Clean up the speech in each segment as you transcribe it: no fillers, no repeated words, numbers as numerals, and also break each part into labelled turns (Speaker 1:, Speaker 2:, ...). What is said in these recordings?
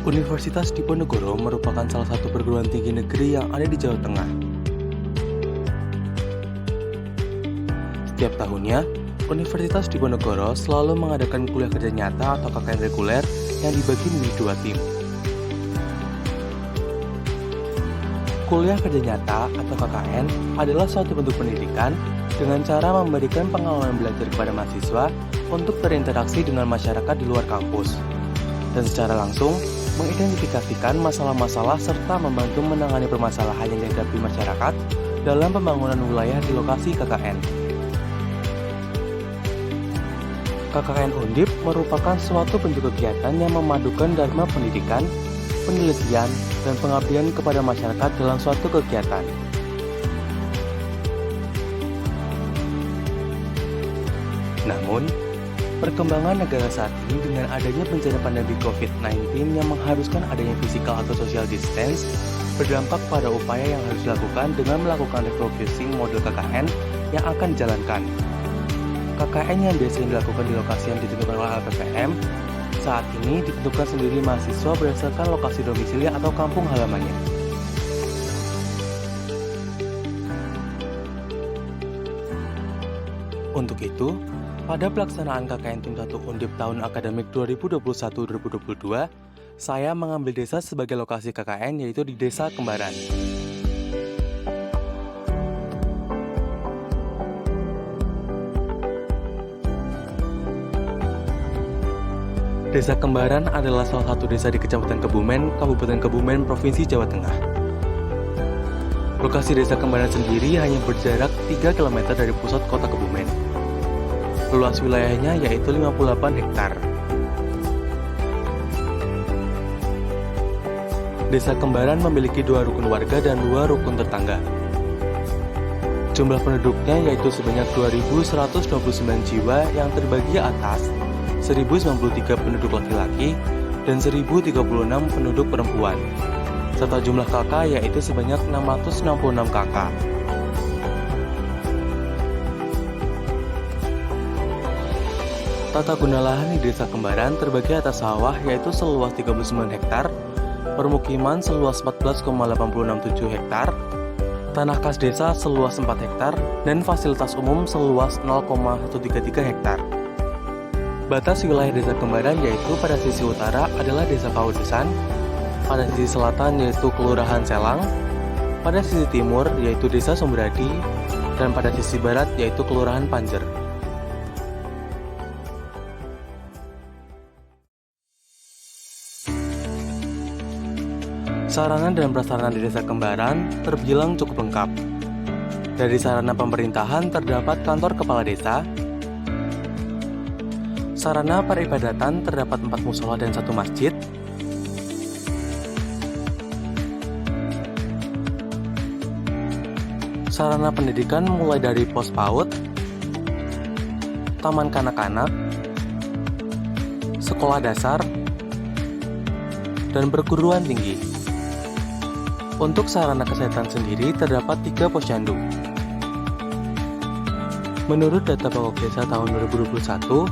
Speaker 1: Universitas Diponegoro merupakan salah satu perguruan tinggi negeri yang ada di Jawa Tengah. Setiap tahunnya, Universitas Diponegoro selalu mengadakan kuliah kerja nyata atau KKN reguler yang dibagi menjadi dua tim. Kuliah kerja nyata atau KKN adalah suatu bentuk pendidikan dengan cara memberikan pengalaman belajar kepada mahasiswa untuk berinteraksi dengan masyarakat di luar kampus, dan secara langsung mengidentifikasikan masalah-masalah serta membantu menangani permasalahan yang dihadapi masyarakat dalam pembangunan wilayah di lokasi KKN. KKN Undip merupakan suatu bentuk kegiatan yang memadukan dharma pendidikan, penelitian, dan pengabdian kepada masyarakat dalam suatu kegiatan. Namun, perkembangan negara saat ini dengan adanya bencana pandemi COVID-19 yang mengharuskan adanya physical atau social distance berdampak pada upaya yang harus dilakukan dengan melakukan refocusing model KKN yang akan dijalankan. KKN yang biasanya dilakukan di lokasi yang ditentukan oleh LPPM saat ini ditentukan sendiri mahasiswa berdasarkan lokasi domisili atau kampung halamannya. Untuk itu, pada pelaksanaan KKN Tim 1 Undip tahun akademik 2021-2022, saya mengambil desa sebagai lokasi KKN, yaitu di Desa Kembaran. Desa Kembaran adalah salah satu desa di Kecamatan Kebumen, Kabupaten Kebumen, Provinsi Jawa Tengah. Lokasi Desa Kembaran sendiri hanya berjarak 3 km dari pusat kota Kebumen. Luas wilayahnya yaitu 58 hektar. Desa Kembaran memiliki 2 rukun warga dan 2 rukun tetangga. Jumlah penduduknya yaitu sebanyak 2.129 jiwa yang terbagi atas 1.093 penduduk laki-laki dan 1.036 penduduk perempuan, serta jumlah kakak yaitu sebanyak 666 kakak. Tata guna lahan di Desa Kembaran terbagi atas sawah yaitu seluas 39 hektar, permukiman seluas 14,867 hektar, tanah kas desa seluas 4 hektar, dan fasilitas umum seluas 0,133 hektar. Batas wilayah Desa Kembaran yaitu pada sisi utara adalah Desa Kawedesan, pada sisi selatan yaitu Kelurahan Selang, pada sisi timur yaitu Desa Sumberadi, dan pada sisi barat yaitu Kelurahan Panjer. Sarana dan prasarana di Desa Kembaran terbilang cukup lengkap. Dari sarana pemerintahan terdapat kantor kepala desa, sarana peribadatan terdapat 4 musola dan 1 masjid, sarana pendidikan mulai dari pos PAUD, taman kanak-kanak, sekolah dasar, dan perguruan tinggi. Untuk sarana kesehatan sendiri terdapat 3 posyandu. Menurut data pokok desa tahun 2021,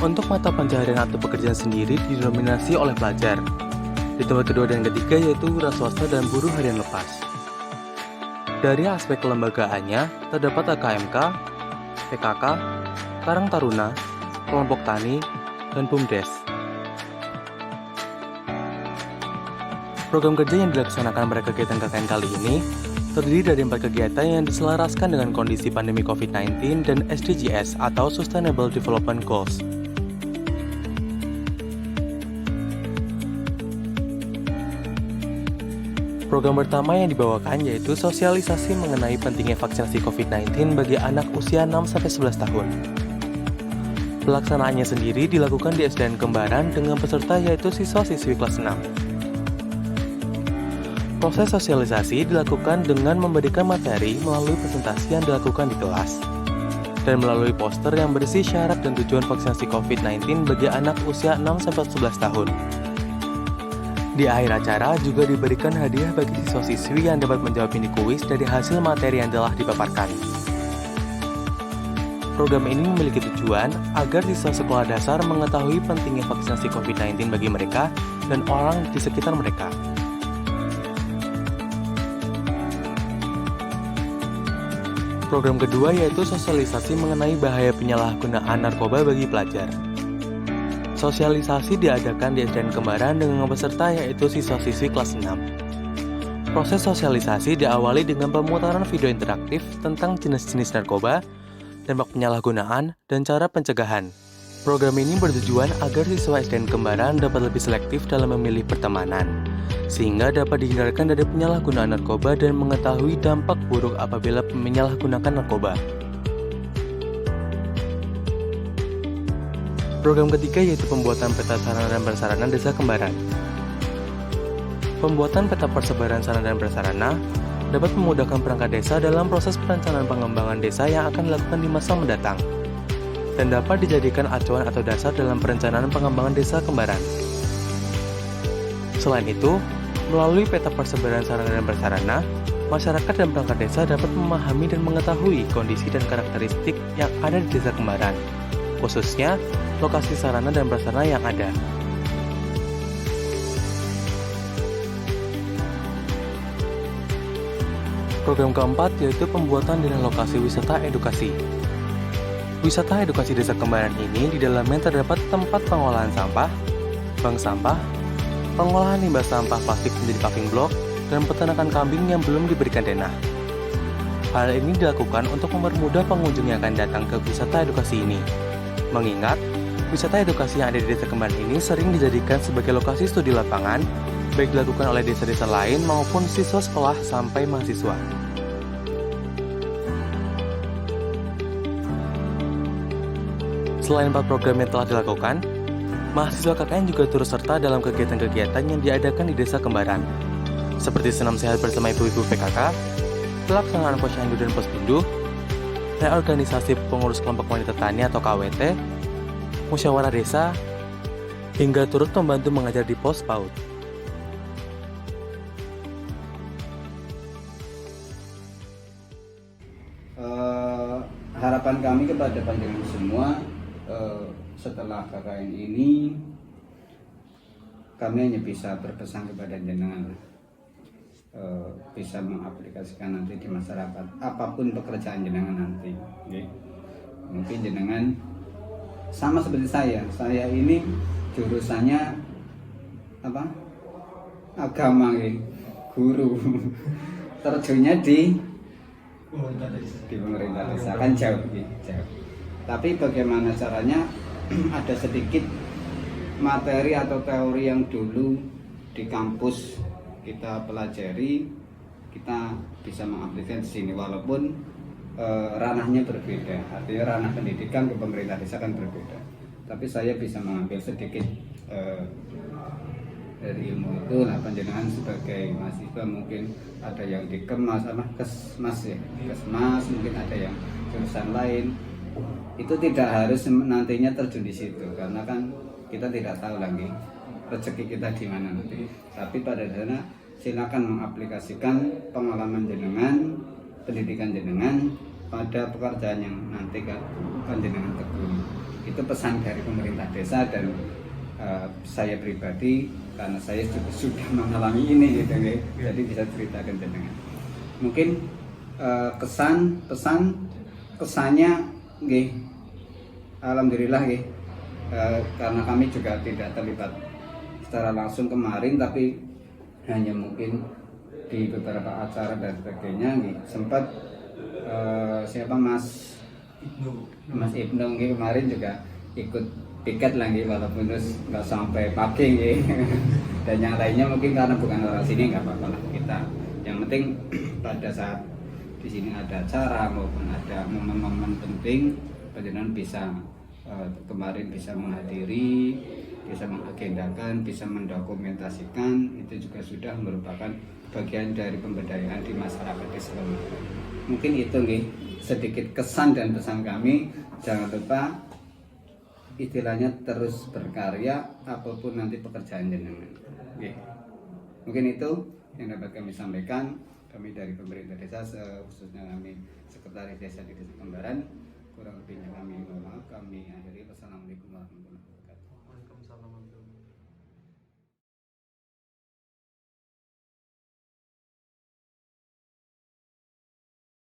Speaker 1: untuk mata pencaharian atau pekerjaan sendiri didominasi oleh pelajar. Di tempat kedua dan ketiga yaitu wira swasta dan buruh harian lepas. Dari aspek kelembagaannya terdapat AKMK, PKK, Karang Taruna, Kelompok Tani, dan BUMDes. Program kerja yang dilaksanakan pada kegiatan KKN kali ini terdiri dari 4 kegiatan yang diselaraskan dengan kondisi pandemi COVID-19 dan SDGs atau Sustainable Development Goals. Program pertama yang dibawakan yaitu sosialisasi mengenai pentingnya vaksinasi COVID-19 bagi anak usia 6-11 tahun. Pelaksanaannya sendiri dilakukan di SDN Kembaran dengan peserta yaitu siswa-siswi kelas 6. Proses sosialisasi dilakukan dengan memberikan materi melalui presentasi yang dilakukan di kelas, dan melalui poster yang berisi syarat dan tujuan vaksinasi COVID-19 bagi anak usia 6-11 tahun. Di akhir acara juga diberikan hadiah bagi siswa-siswi yang dapat menjawab mini kuis dari hasil materi yang telah dipaparkan. Program ini memiliki tujuan agar siswa sekolah dasar mengetahui pentingnya vaksinasi COVID-19 bagi mereka dan orang di sekitar mereka. Program kedua yaitu sosialisasi mengenai bahaya penyalahgunaan narkoba bagi pelajar. Sosialisasi diadakan di SDN Kembaran dengan peserta yaitu siswa-siswi kelas 6. Proses sosialisasi diawali dengan pemutaran video interaktif tentang jenis-jenis narkoba, dampak penyalahgunaan, dan cara pencegahan. Program ini bertujuan agar siswa SDN Kembaran dapat lebih selektif dalam memilih pertemanan, sehingga dapat dihindarkan dari penyalahgunaan narkoba dan mengetahui dampak buruk apabila menyalahgunakan narkoba. Program ketiga yaitu pembuatan peta sarana dan prasarana desa Kembaran. Pembuatan peta persebaran sarana dan prasarana dapat memudahkan perangkat desa dalam proses perencanaan pengembangan desa yang akan dilakukan di masa mendatang, dan dapat dijadikan acuan atau dasar dalam perencanaan pengembangan desa Kembaran. Selain itu, melalui peta persebaran sarana dan prasarana, masyarakat dan perangkat desa dapat memahami dan mengetahui kondisi dan karakteristik yang ada di desa Kembaran, khususnya lokasi sarana dan prasarana yang ada. Program keempat yaitu pembuatan dan lokasi wisata edukasi. Wisata edukasi desa Kembaran ini di dalamnya terdapat tempat pengolahan sampah, bank sampah, pengolahan limbah sampah plastik menjadi paving block, dan peternakan kambing yang belum diberikan denah. Hal ini dilakukan untuk mempermudah pengunjung yang akan datang ke wisata edukasi ini. Mengingat, wisata edukasi yang ada di desa Kembaran ini sering dijadikan sebagai lokasi studi lapangan, baik dilakukan oleh desa-desa lain maupun siswa sekolah sampai mahasiswa. Selain 4 program yang telah dilakukan, mahasiswa KKN juga turut serta dalam kegiatan-kegiatan yang diadakan di desa Kembaran, seperti senam sehat bersama ibu-ibu PKK, pelaksanaan posyandu dan pospindu, reorganisasi pengurus kelompok wanita tani atau KWT, musyawarah desa, hingga turut membantu mengajar di pos PAUD.
Speaker 2: Harapan kami kepada panjenengan semua, setelah KKN ini kami hanya bisa berpesan kepada jenengan, bisa mengaplikasikan nanti di masyarakat apapun pekerjaan jenengan nanti, okay? Mungkin jenengan sama seperti saya ini jurusannya apa, agama, guru, terjunnya di pemerintah desa kan jauh. Tapi bagaimana caranya ada sedikit materi atau teori yang dulu di kampus kita pelajari, kita bisa mengaplikasikan di sini walaupun ranahnya berbeda. Artinya ranah pendidikan ke pemerintah desa kan berbeda. Tapi saya bisa mengambil sedikit dari ilmu itu. Nah, panjenengan sebagai mahasiswa mungkin ada yang di Kesmas ya, Kesmas, mungkin ada yang jurusan lain. Itu tidak harus nantinya terjun di situ, karena kan kita tidak tahu lagi rezeki kita di mana nanti. Tapi pada dasarnya silakan mengaplikasikan pengalaman jenengan, pendidikan jenengan pada pekerjaan yang nanti kan jenengan tekuni. Itu pesan dari pemerintah desa dan saya pribadi, karena saya juga sudah mengalami ini gitu, jadi bisa ceritakan jenengan. Mungkin kesannya alhamdulillah karena kami juga tidak terlibat secara langsung kemarin, tapi hanya mungkin di beberapa acara dan sebagainya sempat Mas Ibnu kemarin juga ikut piket lagi walaupun terus nggak sampai pagi dan yang lainnya mungkin karena bukan orang sini nggak apa-apa lah kita. Yang penting pada saat di sini ada acara maupun ada momen-momen penting, panjenengan bisa kemarin bisa menghadiri, bisa mengagendakan, bisa mendokumentasikan, itu juga sudah merupakan bagian dari pemberdayaan di masyarakat desa. Mungkin itu nih sedikit kesan dan pesan kami. Jangan lupa istilahnya terus berkarya apapun nanti pekerjaan jenengan. Mungkin itu yang dapat kami sampaikan. Kami dari pemerintah desa, khususnya kami sekretaris desa di Desa Kembaran, Kurang lebihnya kami mohon maaf. Kami akhiri. Wassalamualaikum